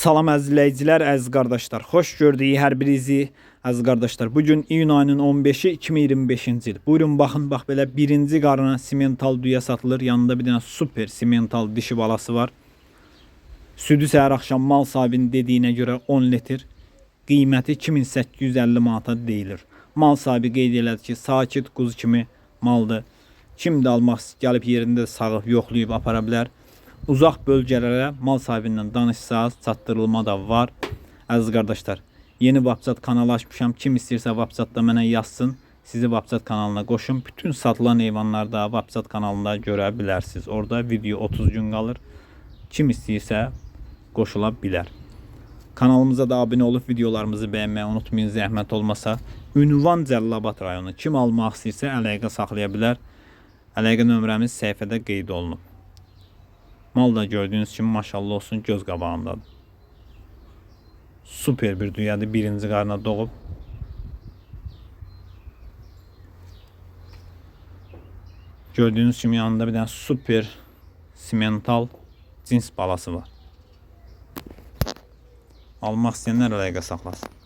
Salam əzizləyicilər, əziz qardaşlar. Xoş gördük hər birinizi, əziz qardaşlar. Bugün iyun ayının 15-i 2025-ci il. Buyurun baxın, bax belə birinci qarına simental düyə satılır. Yanında bir dənə super simental dişi balası var. Südü səhər axşam mal sahibinin dediyinə görə 10 litr. Qiyməti 2850 manata deyilir. Mal sahibi qeyd elədi ki, sakit quzu kimi maldır. Kim də almaq gəlib yerində sağıb yoxlayıb apara bilər. Uzaq bölgələrə mal sahibindən danışsaz çatdırılma da var. Əziz qardaşlar, yeni WhatsApp kanalı açmışam. Kim istəyirsə WhatsAppda mənə yazsın. Sizi WhatsApp kanalına qoşum. Bütün satılan heyvanları da WhatsApp kanalında görə bilərsiniz. Orada video 30 gün qalır. Kim istəyirsə qoşula bilər. Kanalımıza da abunə olub videolarımızı bəyənməyi unutmayın, zəhmət olmasa. Ünvan Cəlilabad rayonu. Kim almaq istəyirsə əlaqə saxlaya bilər. Əlaqə nömrəmiz səhifədə qeyd olunub. Mal da gördüğünüz kimi maşallah olsun göz qabağındadır. Super bir düyadır, birinci qarına doğub. Gördüğünüz kimi yanında bir dənə super simental cins balası var. Almaq istəyənlər əlaqə saxlasın.